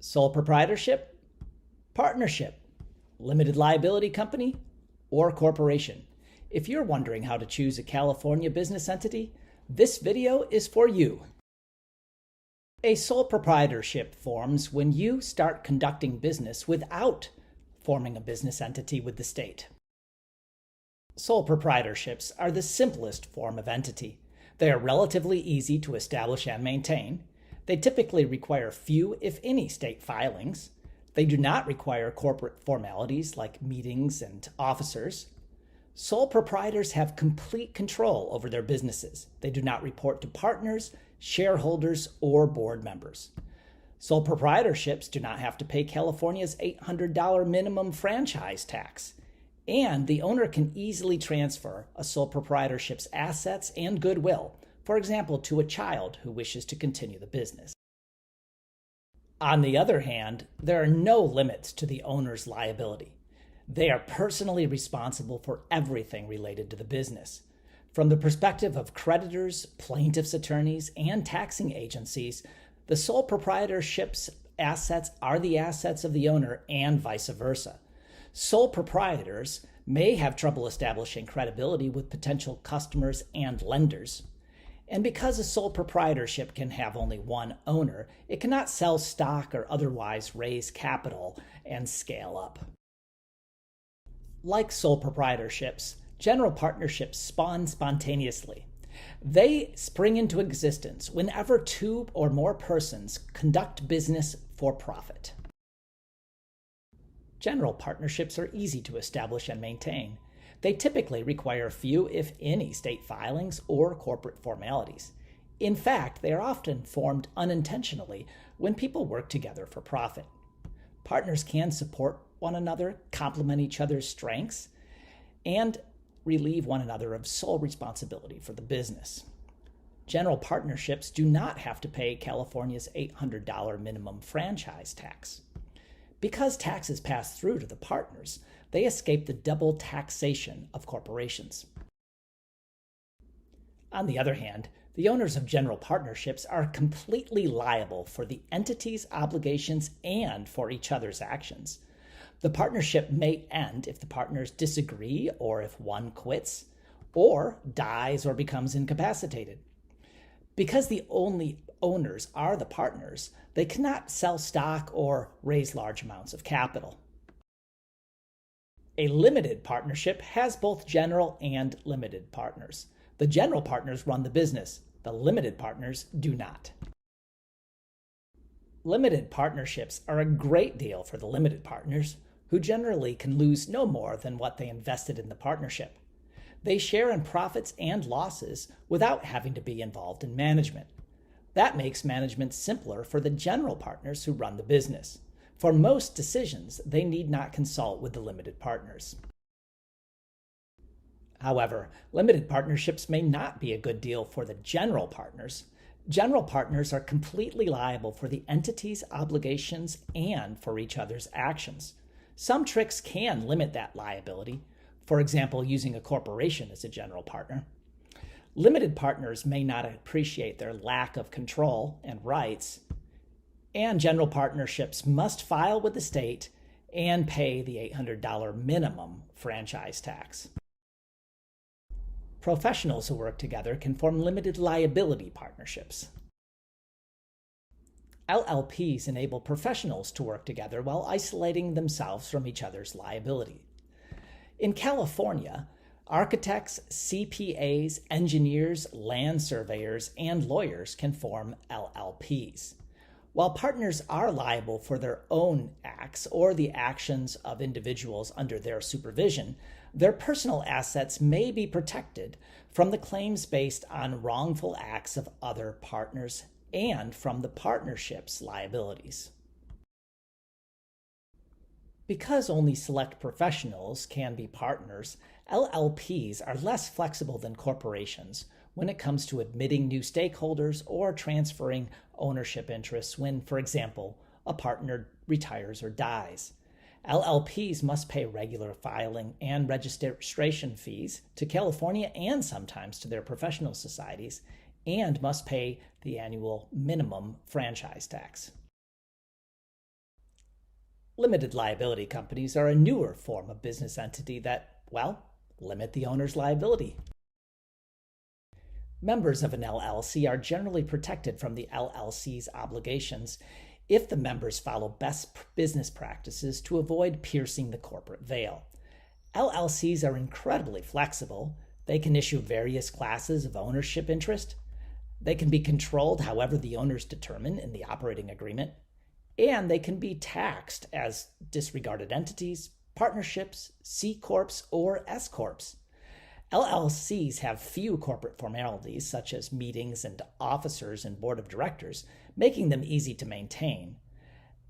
Sole proprietorship, partnership, limited liability company, or corporation. If you're wondering how to choose a California business entity, this video is for you. A sole proprietorship forms when you start conducting business without forming a business entity with the state. Sole proprietorships are the simplest form of entity. They are relatively easy to establish and maintain. They typically require few, if any, state filings. They do not require corporate formalities like meetings and officers. Sole proprietors have complete control over their businesses. They do not report to partners, shareholders, or board members. Sole proprietorships do not have to pay California's $800 minimum franchise tax, and the owner can easily transfer a sole proprietorship's assets and goodwill, for example, to a child who wishes to continue the business. On the other hand, there are no limits to the owner's liability. They are personally responsible for everything related to the business. From the perspective of creditors, plaintiffs' attorneys, and taxing agencies, the sole proprietorship's assets are the assets of the owner and vice versa. Sole proprietors may have trouble establishing credibility with potential customers and lenders. And because a sole proprietorship can have only one owner, it cannot sell stock or otherwise raise capital and scale up. Like sole proprietorships, general partnerships spawn spontaneously. They spring into existence whenever two or more persons conduct business for profit. General partnerships are easy to establish and maintain. They typically require few, if any, state filings or corporate formalities. In fact, they are often formed unintentionally when people work together for profit. Partners can support one another, complement each other's strengths, and relieve one another of sole responsibility for the business. General partnerships do not have to pay California's $800 minimum franchise tax. Because taxes pass through to the partners, they escape the double taxation of corporations. On the other hand, the owners of general partnerships are completely liable for the entity's obligations and for each other's actions. The partnership may end if the partners disagree or if one quits, or dies or becomes incapacitated. Because the only owners are the partners, they cannot sell stock or raise large amounts of capital. A limited partnership has both general and limited partners. The general partners run the business. The limited partners do not. Limited partnerships are a great deal for the limited partners, who generally can lose no more than what they invested in the partnership. They share in profits and losses without having to be involved in management. That makes management simpler for the general partners who run the business. For most decisions, they need not consult with the limited partners. However, limited partnerships may not be a good deal for the general partners. General partners are completely liable for the entity's obligations and for each other's actions. Some tricks can limit that liability, for example, using a corporation as a general partner. Limited partners may not appreciate their lack of control and rights, and general partnerships must file with the state and pay the $800 minimum franchise tax. Professionals who work together can form limited liability partnerships. LLPs enable professionals to work together while isolating themselves from each other's liability. In California, architects, CPAs, engineers, land surveyors, and lawyers can form LLPs. While partners are liable for their own acts or the actions of individuals under their supervision, their personal assets may be protected from the claims based on wrongful acts of other partners and from the partnership's liabilities. Because only select professionals can be partners, LLPs are less flexible than corporations when it comes to admitting new stakeholders or transferring ownership interests when, for example, a partner retires or dies. LLPs must pay regular filing and registration fees to California and sometimes to their professional societies, and must pay the annual minimum franchise tax. Limited liability companies are a newer form of business entity that, well, limit the owner's liability. Members of an LLC are generally protected from the LLC's obligations if the members follow best business practices to avoid piercing the corporate veil. LLCs are incredibly flexible. They can issue various classes of ownership interest. They can be controlled however the owners determine in the operating agreement. And they can be taxed as disregarded entities, partnerships, C Corps, or S Corps. LLCs have few corporate formalities, such as meetings and officers and board of directors, making them easy to maintain.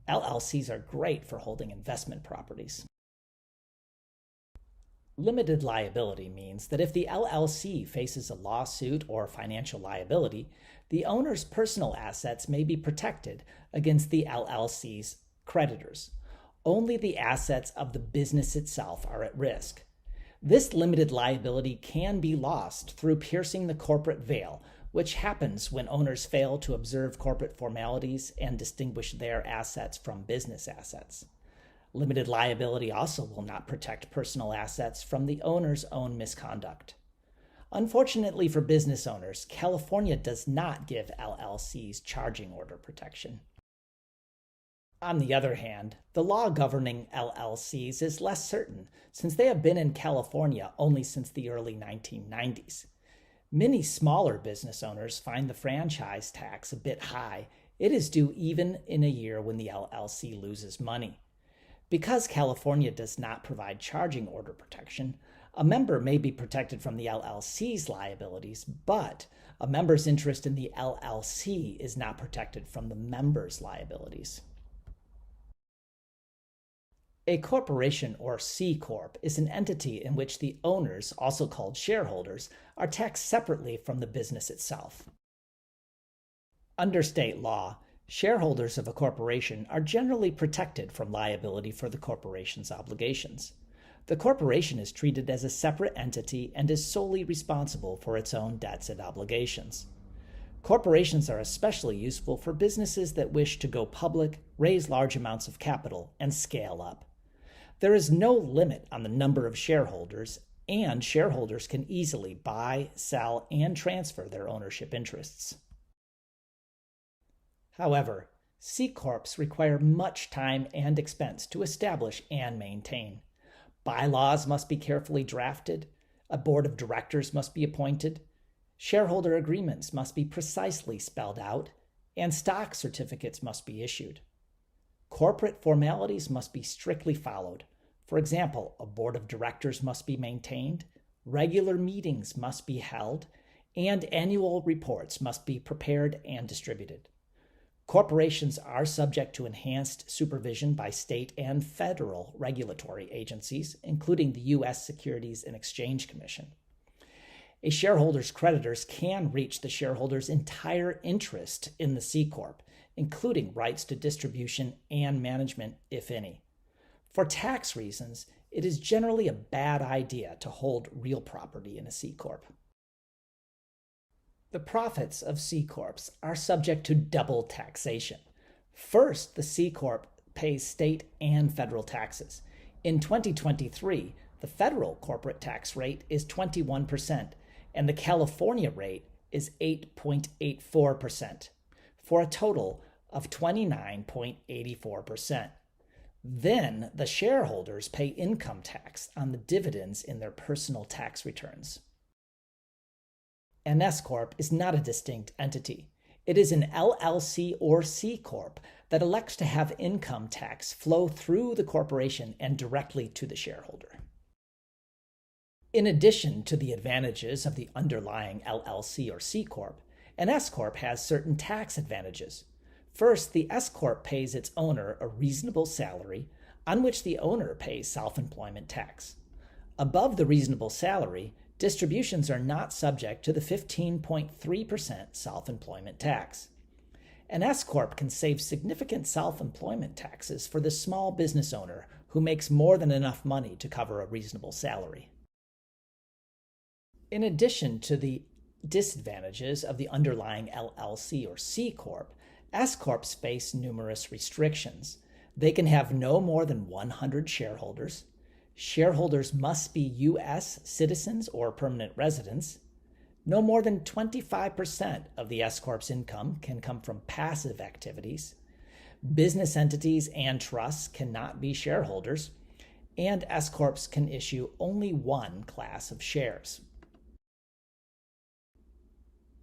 LLCs are great for holding investment properties. Limited liability means that if the LLC faces a lawsuit or financial liability, the owner's personal assets may be protected against the LLC's creditors. Only the assets of the business itself are at risk. This limited liability can be lost through piercing the corporate veil, which happens when owners fail to observe corporate formalities and distinguish their assets from business assets. Limited liability also will not protect personal assets from the owner's own misconduct. Unfortunately for business owners, California does not give LLCs charging order protection. On the other hand, the law governing LLCs is less certain, since they have been in California only since the early 1990s. Many smaller business owners find the franchise tax a bit high. It is due even in a year when the LLC loses money. Because California does not provide charging order protection, a member may be protected from the LLC's liabilities, but a member's interest in the LLC is not protected from the member's liabilities. A corporation or C Corp is an entity in which the owners, also called shareholders, are taxed separately from the business itself. Under state law, shareholders of a corporation are generally protected from liability for the corporation's obligations. The corporation is treated as a separate entity and is solely responsible for its own debts and obligations. Corporations are especially useful for businesses that wish to go public, raise large amounts of capital, and scale up. There is no limit on the number of shareholders, and shareholders can easily buy, sell, and transfer their ownership interests. However, C Corps require much time and expense to establish and maintain. Bylaws must be carefully drafted, a board of directors must be appointed, shareholder agreements must be precisely spelled out, and stock certificates must be issued. Corporate formalities must be strictly followed. For example, a board of directors must be maintained, regular meetings must be held, and annual reports must be prepared and distributed. Corporations are subject to enhanced supervision by state and federal regulatory agencies, including the U.S. Securities and Exchange Commission. A shareholder's creditors can reach the shareholder's entire interest in the C Corp, including rights to distribution and management, if any. For tax reasons, it is generally a bad idea to hold real property in a C Corp. The profits of C Corps are subject to double taxation. First, the C Corp pays state and federal taxes. In 2023, the federal corporate tax rate is 21%, and the California rate is 8.84%, for a total of 29.84%. Then the shareholders pay income tax on the dividends in their personal tax returns. An S Corp is not a distinct entity. It is an LLC or C Corp that elects to have income tax flow through the corporation and directly to the shareholder. In addition to the advantages of the underlying LLC or C Corp, an S Corp has certain tax advantages. First, the S Corp pays its owner a reasonable salary on which the owner pays self-employment tax. Above the reasonable salary, distributions are not subject to the 15.3% self-employment tax. An S Corp can save significant self-employment taxes for the small business owner who makes more than enough money to cover a reasonable salary. In addition to the disadvantages of the underlying LLC or C Corp, S Corps face numerous restrictions. They can have no more than 100 shareholders. Shareholders must be U.S. citizens or permanent residents. No more than 25% of the S Corp's income can come from passive activities. Business entities and trusts cannot be shareholders, and S Corps can issue only one class of shares.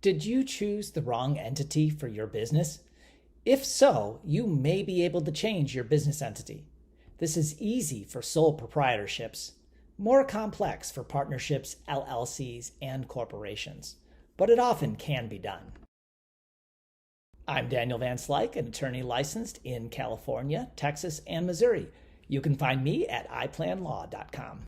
Did you choose the wrong entity for your business? If so, you may be able to change your business entity. This is easy for sole proprietorships, more complex for partnerships, LLCs, and corporations, but it often can be done. I'm Daniel Van Slyke, an attorney licensed in California, Texas, and Missouri. You can find me at iplanlaw.com.